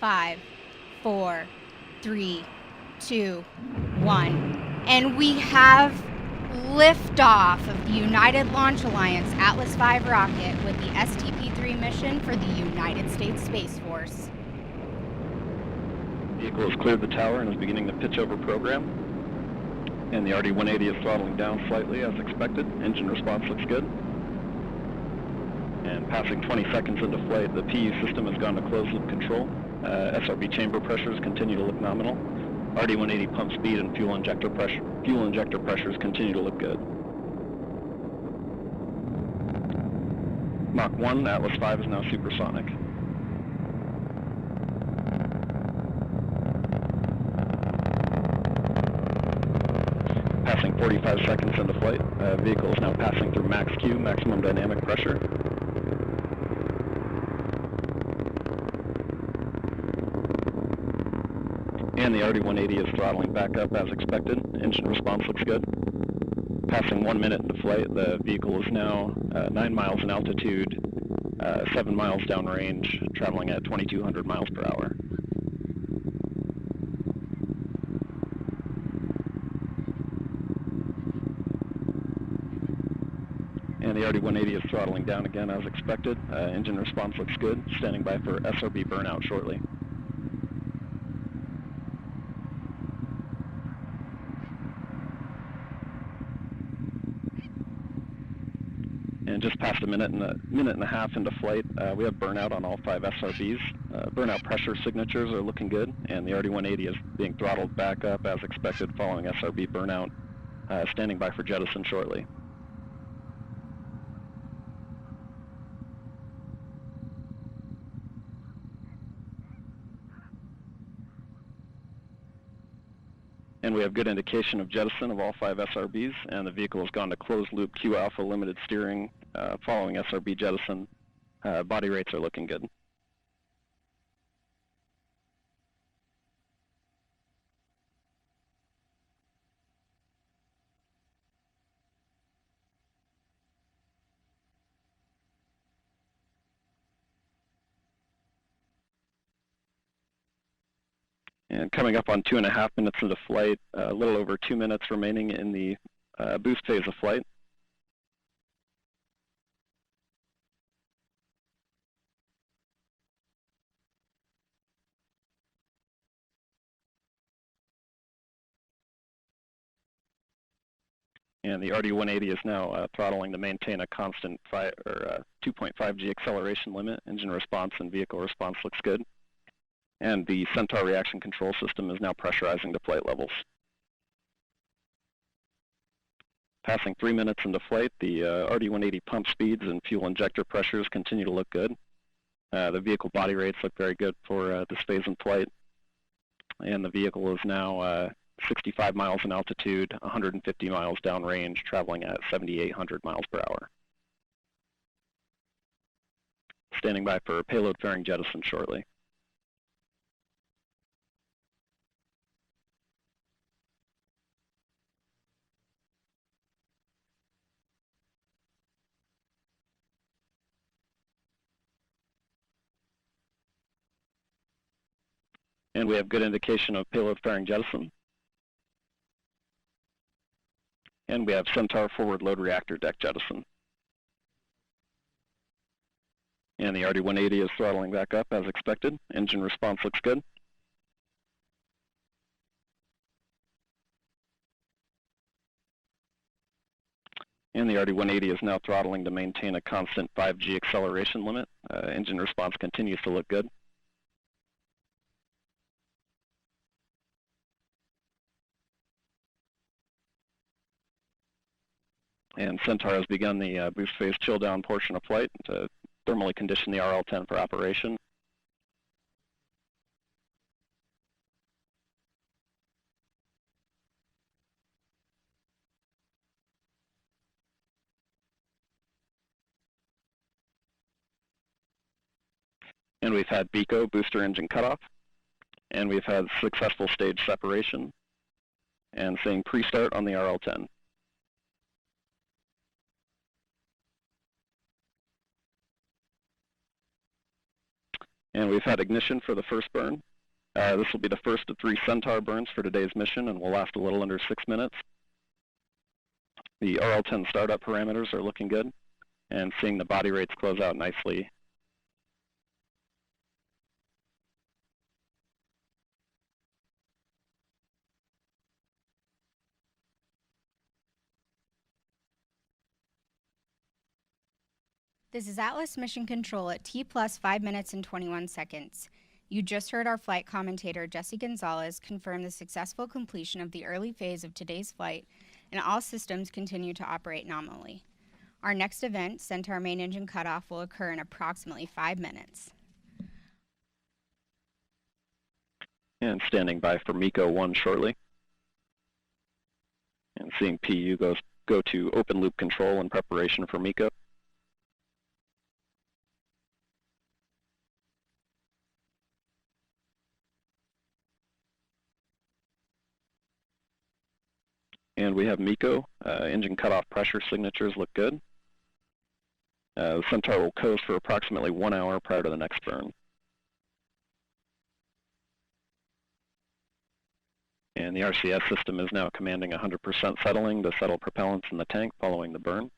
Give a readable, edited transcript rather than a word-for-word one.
5, 4, 3, 2, 1. And we have liftoff of the United Launch Alliance Atlas V rocket with the STP-3 mission for the United States Space Force. Vehicle has cleared the tower and is beginning the pitch over program. And the RD-180 is throttling down slightly as expected. Engine response looks good. And passing 20 seconds into flight, the PU system has gone to closed loop control. SRB chamber pressures continue to look nominal. RD-180 pump speed and fuel injector pressures continue to look good. Mach 1, Atlas V is now supersonic. Passing 45 seconds into flight, vehicle is now passing through max Q, maximum dynamic pressure. And the RD-180 is throttling back up as expected. Engine response looks good. Passing 1 minute into flight, the vehicle is now 9 miles in altitude, 7 miles downrange, traveling at 2,200 miles per hour. And the RD-180 is throttling down again as expected. Engine response looks good. Standing by for SRB burnout shortly. And just past a minute and a half into flight, we have burnout on all 5 SRBs. Burnout pressure signatures are looking good, and the RD-180 is being throttled back up as expected following SRB burnout. Standing by for jettison shortly. And we have good indication of jettison of all 5 SRBs, and the vehicle has gone to closed loop Q alpha limited steering following SRB jettison. Body rates are looking good. And coming up on 2.5 minutes into flight, a little over 2 minutes remaining in the boost phase of flight. And the RD-180 is now throttling to maintain a constant 2.5 G acceleration limit. Engine response and vehicle response looks good. And the Centaur reaction control system is now pressurizing to flight levels. Passing 3 minutes into flight, the RD-180 pump speeds and fuel injector pressures continue to look good. The vehicle body rates look very good for this phase in flight. And the vehicle is now 65 miles in altitude, 150 miles downrange, traveling at 7,800 miles per hour. Standing by for payload fairing jettison shortly. And we have good indication of payload fairing jettison. And we have Centaur forward load reactor deck jettison. And the RD-180 is throttling back up as expected. Engine response looks good. And the RD-180 is now throttling to maintain a constant 5G acceleration limit. Engine response continues to look good. And Centaur has begun the boost phase chill down portion of flight to thermally condition the RL-10 for operation. And we've had BECO, booster engine cutoff. And we've had successful stage separation. And saying pre-start on the RL-10. And we've had ignition for the first burn. This will be the first of 3 Centaur burns for today's mission and will last a little under 6 minutes. The RL-10 startup parameters are looking good, and seeing the body rates close out nicely. This is Atlas Mission Control at T plus 5 minutes and 21 seconds. You just heard our flight commentator, Jesse Gonzalez, confirm the successful completion of the early phase of today's flight, and all systems continue to operate nominally. Our next event, Centaur main engine cutoff, will occur in approximately 5 minutes. And standing by for MECO 1 shortly. And seeing PU go to open loop control in preparation for MECO. And we have MECO. Engine cutoff pressure signatures look good. The Centaur will coast for approximately 1 hour prior to the next burn. And the RCS system is now commanding 100% settling to settle propellants in the tank following the burn.